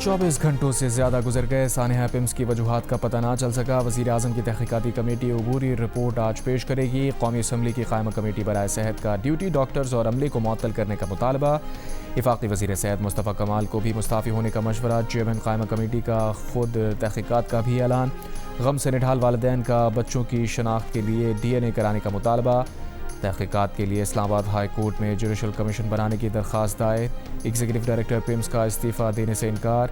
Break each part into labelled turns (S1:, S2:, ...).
S1: 24 گھنٹوں سے زیادہ گزر گئے، سانحہ پیمز کی وجوہات کا پتہ نہ چل سکا۔ وزیر اعظم کی تحقیقاتی کمیٹی عبوری رپورٹ آج پیش کرے گی۔ قومی اسمبلی کی قائمہ کمیٹی برائے صحت کا ڈیوٹی ڈاکٹرز اور عملے کو معطل کرنے کا مطالبہ۔ وفاقی وزیر صحت مصطفیٰ کمال کو بھی مستعفی ہونے کا مشورہ۔ چیئرمین قائمہ کمیٹی کا خود تحقیقات کا بھی اعلان۔ غم سے نڈھال والدین کا بچوں کی شناخت کے لیے DNA کرانے کا مطالبہ۔ تحقیقات کے لیے اسلام آباد ہائی کورٹ میں جوڈیشل کمیشن بنانے کی درخواست دائر۔ ایگزیکٹو ڈائریکٹر پیمز کا استعفیٰ دینے سے انکار۔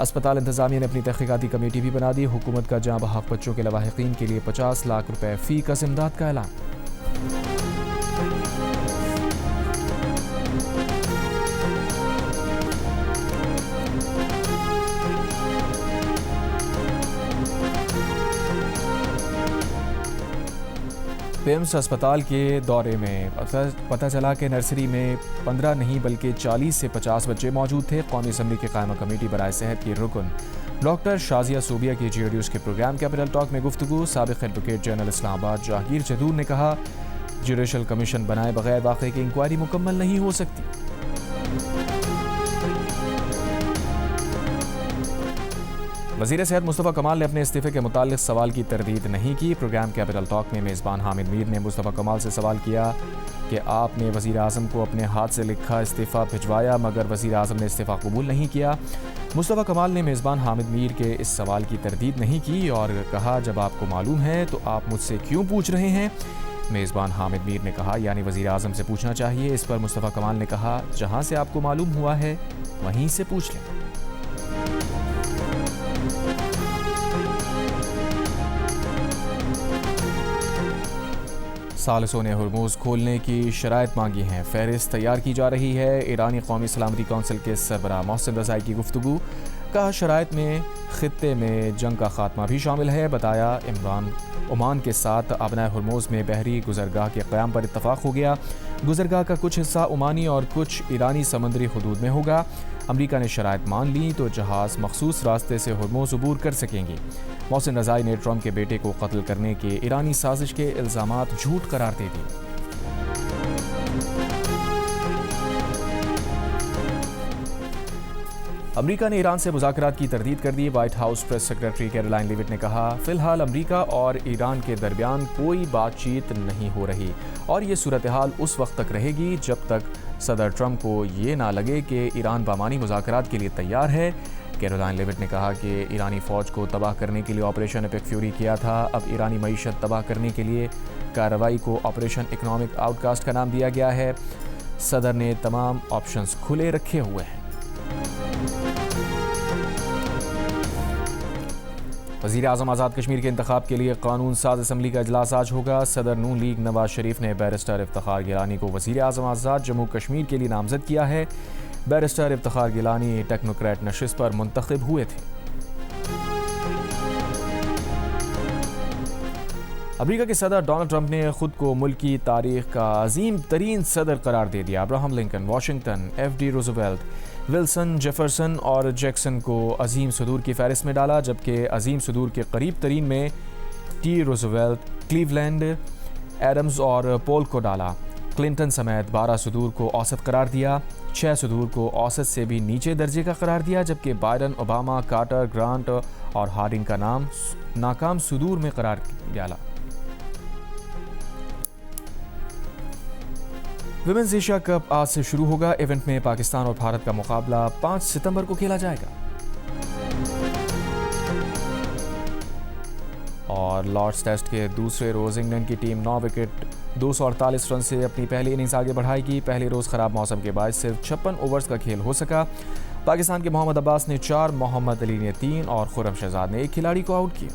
S1: اسپتال انتظامیہ نے اپنی تحقیقاتی کمیٹی بھی بنا دی۔ حکومت کا جاں بحق بچوں کے لواحقین کے لیے 50 لاکھ روپے فی کس امداد کا اعلان۔ پیمز اسپتال کے دورے میں پتہ چلا کہ نرسری میں 15 نہیں بلکہ 40 سے 50 بچے موجود تھے۔ قومی اسمبلی کی قائمہ کمیٹی برائے صحت کی رکن ڈاکٹر شازیہ صوبیہ کی GODUs کے پروگرام کیپٹل ٹاک میں گفتگو۔ سابق ایڈوکیٹ جنرل اسلام آباد جہانگیر جدور نے کہا، جوڈیشل کمیشن بنائے بغیر واقعے کی انکوائری مکمل نہیں ہو سکتی۔ وزیر صحت مصطفیٰ کمال نے اپنے استعفے کے متعلق سوال کی تردید نہیں کی۔ پروگرام کیپٹل ٹاک میں میزبان حامد میر نے مصطفیٰ کمال سے سوال کیا کہ آپ نے وزیر اعظم کو اپنے ہاتھ سے لکھا استعفیٰ بھجوایا مگر وزیر اعظم نے استعفیٰ قبول نہیں کیا۔ مصطفیٰ کمال نے میزبان حامد میر کے اس سوال کی تردید نہیں کی اور کہا، جب آپ کو معلوم ہے تو آپ مجھ سے کیوں پوچھ رہے ہیں؟ میزبان حامد میر نے کہا، یعنی وزیر اعظم سے پوچھنا چاہیے۔ اس پر مصطفیٰ کمال نے کہا، جہاں سے آپ کو معلوم ہوا ہے وہیں سے پوچھ لیں۔ ثالثوں نے ہرموز کھولنے کی شرائط مانگی ہیں، فہرست تیار کی جا رہی ہے۔ ایرانی قومی سلامتی کونسل کے سربراہ محسن رضائی کی گفتگو، کہا شرائط میں خطے میں جنگ کا خاتمہ بھی شامل ہے۔ بتایا عمان کے ساتھ آبنائے ہرموز میں بحری گزرگاہ کے قیام پر اتفاق ہو گیا۔ گزرگاہ کا کچھ حصہ عمانی اور کچھ ایرانی سمندری حدود میں ہوگا۔ امریکہ نے شرائط مان لی تو جہاز مخصوص راستے سے ہرموز عبور کر سکیں گے۔ محسن رضائی نے ٹرمپ کے بیٹے کو قتل کرنے کے ایرانی سازش کے الزامات جھوٹ قرار دے دیے۔ امریکہ نے ایران سے مذاکرات کی تردید کر دی۔ White house press secretary Caroline لیوٹ نے کہا، فی الحال امریکہ اور ایران کے درمیان کوئی بات چیت نہیں ہو رہی اور یہ صورتحال اس وقت تک رہے گی جب تک صدر ٹرمپ کو یہ نہ لگے کہ ایران بامانی مذاکرات کے لیے تیار ہے۔ کیرولائن لیوٹ نے کہا کہ ایرانی فوج کو تباہ کرنے کے لیے آپریشن ایپک فیوری کیا تھا، اب ایرانی معیشت تباہ کرنے کے لیے کارروائی کو آپریشن اکنامک آؤٹ کاسٹ کا نام دیا گیا ہے۔ صدر نے تمام آپشنز کھلے رکھے ہوئے ہیں۔ وزیر اعظم آزاد کشمیر کے انتخاب کے لیے قانون ساز اسمبلی کا اجلاس آج ہوگا۔ صدر نون لیگ نواز شریف نے بیرسٹر افتخار گیلانی کو وزیر اعظم آزاد جموں کشمیر کے لیے نامزد کیا ہے۔ بیرسٹر افتخار گیلانی ٹیکنوکریٹ نشست پر منتخب ہوئے تھے۔ امریکہ کے صدر ڈونلڈ ٹرمپ نے خود کو ملکی تاریخ کا عظیم ترین صدر قرار دے دیا۔ Abraham Lincoln, Washington, FD Roosevelt, Wilson, Jefferson اور جیکسن کو عظیم صدور کی فہرست میں ڈالا، جبکہ عظیم صدور کے قریب ترین میں T روزویلٹ، کلیولینڈ، ایڈمز اور پول کو ڈالا۔ کلنٹن سمیت 12 صدور کو اوسط قرار دیا، 6 صدور کو اوسط سے بھی نیچے درجے کا قرار دیا، جبکہ بائیڈن، اوباما، کارٹر، گرانٹ اور ہارڈنگ کا نام ناکام صدور میں قرار ڈالا۔ ویمنز ایشیا کپ آج سے شروع ہوگا۔ ایونٹ میں پاکستان اور بھارت کا مقابلہ 5 ستمبر کو کھیلا جائے گا۔ اور لارڈز ٹیسٹ کے دوسرے روز انگلینڈ کی ٹیم 9 وکٹ 248 رن سے اپنی پہلی اننگز آگے بڑھائے گی۔ پہلے روز خراب موسم کے باعث صرف 56 اوورز کا کھیل ہو سکا۔ پاکستان کے محمد عباس نے 4، محمد علی نے 3 اور خرم شہزاد نے 1 کھلاڑی کو آؤٹ کیا۔